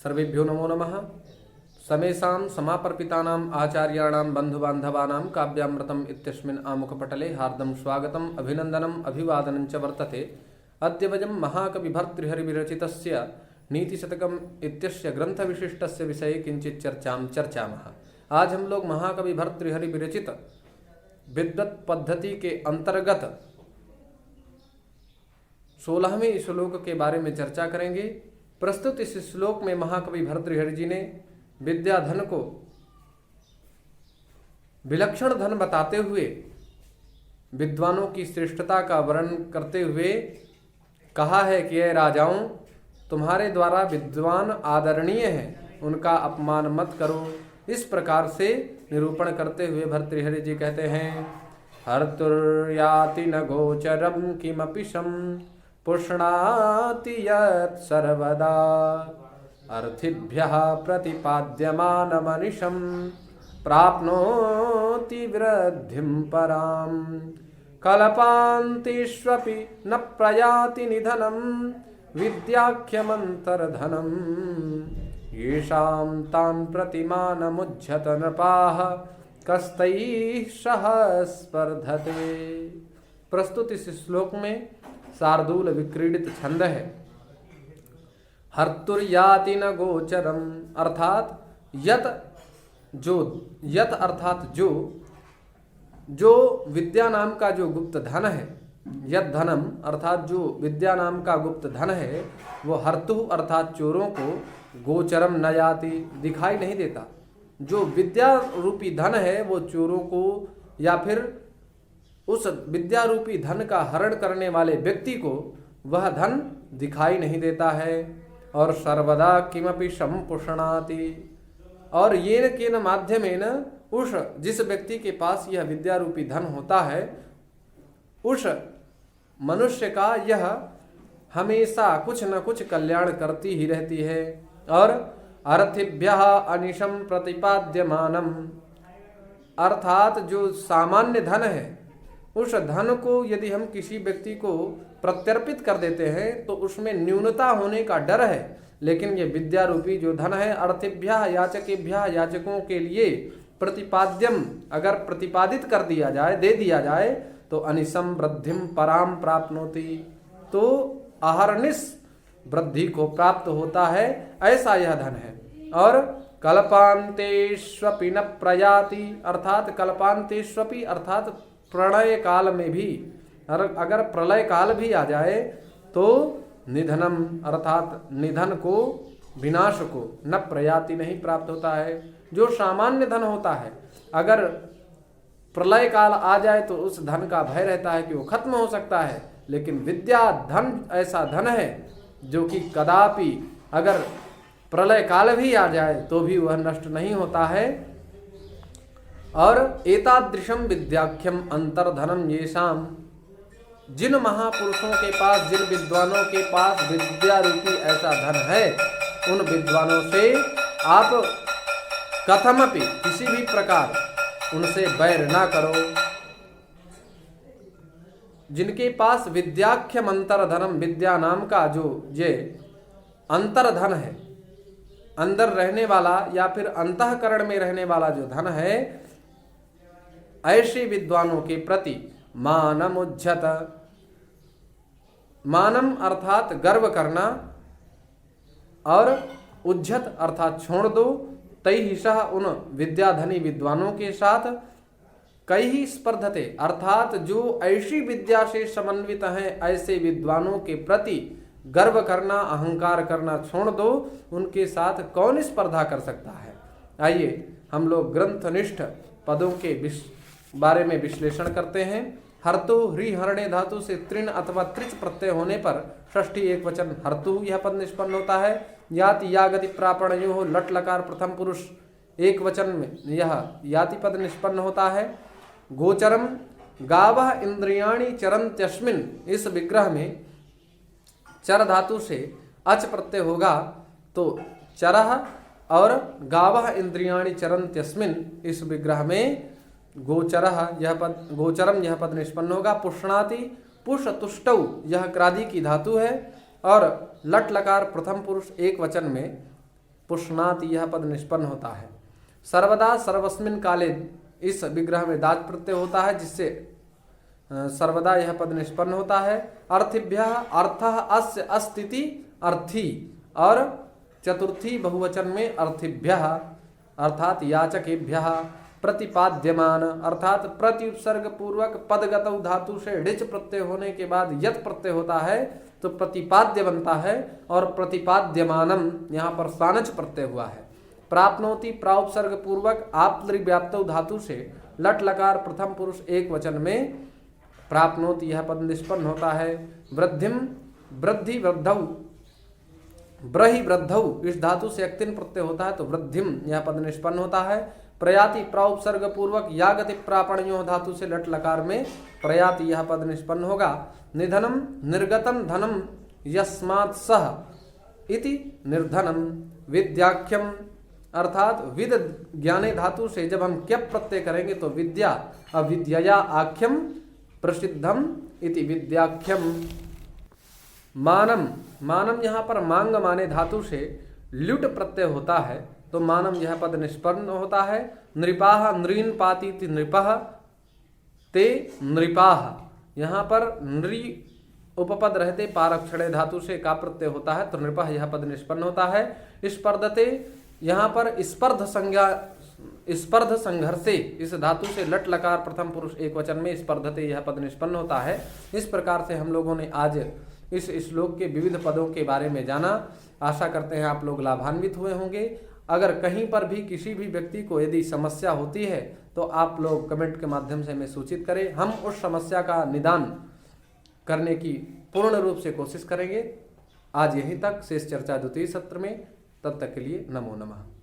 सर्वेभ्यो नमो नमः। समेषां समापर्पितानाम् आचार्याणां बन्धुबान्धवानां काव्यामृतम् इत्यस्मिन् आमुखपटले हार्दं स्वागतम् अभिनन्दनम् अभिवादनं च वर्तते। अद्य वयं महाकविभर्तृहरिविरचितस्य नीतिशतकम् इत्यस्य ग्रंथविशिष्टस्य विषये किंचित चर्चामः। आज हम लोग महाकवि भर्तृहरि विरचित विद्वत् पद्धति के अंतर्गत 16वें श्लोक के बारे में चर्चा करेंगे। प्रस्तुत इस श्लोक में महाकवि भर्तृहरि जी ने विद्याधन को विलक्षण धन बताते हुए विद्वानों की श्रेष्ठता का वर्णन करते हुए कहा है कि ये राजाओं, तुम्हारे द्वारा विद्वान आदरणीय हैं, उनका अपमान मत करो। इस प्रकार से निरूपण करते हुए भर्तृहरि जी कहते हैं, हर्तुर्याति न गोचरम किमपि शम पुष्णाति यत् सर्वदा अर्थिभ्यः प्रतिपाद्यमानमनिशं प्राप्नोति वृद्धिं परां कल्पान्तेष्वपि न प्रयाति निधनं विद्याख्यमन्तर्धनं येषां तान् प्रतिमानमुज्झत नृपाः कस्तैः सह स्पर्धते। प्रस्तुत इस श्लोक में शार्दूल विक्रीडित छंद है। हर्तुर्याति न गोचरम अर्थात यत अर्थात जो विद्या नाम का जो गुप्त धन है, यत धनम अर्थात जो विद्या नाम का गुप्त धन है, वो हर्तु अर्थात चोरों को गोचरम न याति दिखाई नहीं देता। जो विद्या रूपी धन है वो चोरों को या फिर उस विद्या रूपी धन का हरण करने वाले व्यक्ति को वह धन दिखाई नहीं देता है। और सर्वदा किमपि संपुषणाति, और येन केन माध्यमेन उस जिस व्यक्ति के पास यह विद्या रूपी धन होता है उस मनुष्य का यह हमेशा कुछ न कुछ कल्याण करती ही रहती है। और अर्थिभ्यः अनिशम प्रतिपाद्यमानम अर्थात जो सामान्य धन है उस धन को यदि हम किसी व्यक्ति को प्रत्यर्पित कर देते हैं तो उसमें न्यूनता होने का डर है। लेकिन ये विद्या रूपी जो धन है अर्थिभ्यः याचकेभ्यः याचकों के लिए प्रतिपाद्यम अगर प्रतिपादित कर दिया जाए, दे दिया जाए तो अनिशम वृद्धिम पराम प्राप्नोति, तो अहर्निश वृद्धि को प्राप्त होता है, ऐसा यह धन है। और कल्पान्तेष्वपि न प्रयाति अर्थात कल्पान्तेष्वपि अर्थात प्रलय काल में भी, अगर प्रलय काल भी आ जाए तो निधनम अर्थात निधन को, विनाश को न प्रयाति नहीं प्राप्त होता है। जो सामान्य धन होता है अगर प्रलय काल आ जाए तो उस धन का भय रहता है कि वो खत्म हो सकता है। लेकिन विद्या धन ऐसा धन है जो कि कदापि अगर प्रलय काल भी आ जाए तो भी वह नष्ट नहीं होता है। और एतादृशम विद्याख्यम अंतर्धनम येषाम, जिन महापुरुषों के पास, जिन विद्वानों के पास विद्या रूपी ऐसा धन है, उन विद्वानों से आप कथमपि किसी भी प्रकार उनसे बैर ना करो। जिनके पास विद्याख्यम अंतर्धनम विद्या नाम का जो ये अंतर्धन है, अंदर रहने वाला या फिर अंतःकरण में रहने वाला जो धन है, ऐसे विद्वानों के प्रति मानम उज्झत, मानम अर्थात गर्व करना और उज्झत अर्थात छोड़ दो, तैहि सह उन विद्याधनी विद्वानों के साथ कई स्पर्धते अर्थात जो ऐसी विद्या से समन्वित हैं ऐसे विद्वानों के प्रति गर्व करना, अहंकार करना छोड़ दो, उनके साथ कौन स्पर्धा कर सकता है। आइए हम लोग ग्रंथनिष्ठ पदों के बारे में विश्लेषण करते हैं। हर्तु हृहरणे धातु से तृण अथवा त्रिच प्रत्यय होने पर षष्ठी एक वचन हर्तु यह पद निष्पन्न होता है। याति यागति प्रापणयो लट लकार प्रथम पुरुष एक वचन में यह याति पद निष्पन्न होता है। गोचरम गावः इंद्रियाणि चरन्त्यस्मिन्, इस विग्रह में चर धातु से अच प्रत्यय होगा तो चरः, और गावः इंद्रियाणि चरन्त्यस्मिन् इस विग्रह में गोचरः यह पद, गोचरम यह पद निष्पन्न होगा। पुष्णाति पुष तुष्टौ यह क्रादि की धातु है। और लट लकार प्रथम पुरुष एक वचन में पुष्णाति यह पद निष्पन्न होता है। सर्वदा सर्वस्मिन काले इस विग्रह में दाच प्रत्यय होता है, जिससे सर्वदा यह पद निष्पन्न होता है। अर्थिभ्यः अर्थः अस्य अस्तिति अर्थी, और चतुर्थी बहुवचन में अर्थिभ्यः अर्थात याचकेभ्यः प्रतिपाद्यमान अर्थात प्रति उपसर्ग पूर्वक पदगत धातु से ढिच प्रत्यय होने के बाद यत प्रत्यय होता है तो प्रतिपाद्य बनता है, और प्रतिपाद्यमानम यहाँ पर सानच प्रत्यय हुआ है। प्राप्नोति प्राउपसर्ग पूर्वक आप्तृव्याप्त धातु से लट लकार प्रथम पुरुष एक वचन में प्राप्नोति यह पद निष्पन्न होता है। वृद्धिम वृद्धि वृद्धौ ब्रहि वृद्धौ इस धातु से एक्तिन प्रत्यय होता है तो वृद्धिम यह पद निष्पन्न होता है। प्रयाति प्राउपसर्ग पूर्वक यागति प्रापणयो धातु से लट लकार में प्रयाति यह पद निष्पन्न होगा। निधनम निर्गतम धनम यस्मात् सह इति निर्धनम। विद्याख्यम अर्थात विद ज्ञाने धातु से जब हम क्यप प्रत्यय करेंगे तो विद्या अविद्यया आख्यम प्रसिद्धम इति विद्याख्यम। मानम मानम यहाँ पर मांग माने धातु से ल्युट प्रत्यय होता है तो मानम यह पद निष्पन्न होता है। नृपाह नृन पातीति नृपः ते नृपाह, यहाँ पर नृ उपपद रहते पारक्षणे धातु से का प्रत्यय होता है तो नृपः यह पद निष्पन्न होता है। स्पर्धते यहाँ पर स्पर्ध संज्ञा स्पर्ध संघर्षे इस धातु से लट लकार प्रथम पुरुष एक वचन में स्पर्धते यह पद निष्पन्न होता है। इस प्रकार से हम लोगों ने आज इस श्लोक के विविध पदों के बारे में जाना। आशा करते हैं आप लोग लाभान्वित हुए होंगे। अगर कहीं पर भी किसी भी व्यक्ति को यदि समस्या होती है तो आप लोग कमेंट के माध्यम से हमें सूचित करें, हम उस समस्या का निदान करने की पूर्ण रूप से कोशिश करेंगे। आज यहीं तक, शेष चर्चा द्वितीय सत्र में। तब तक के लिए नमो नमः।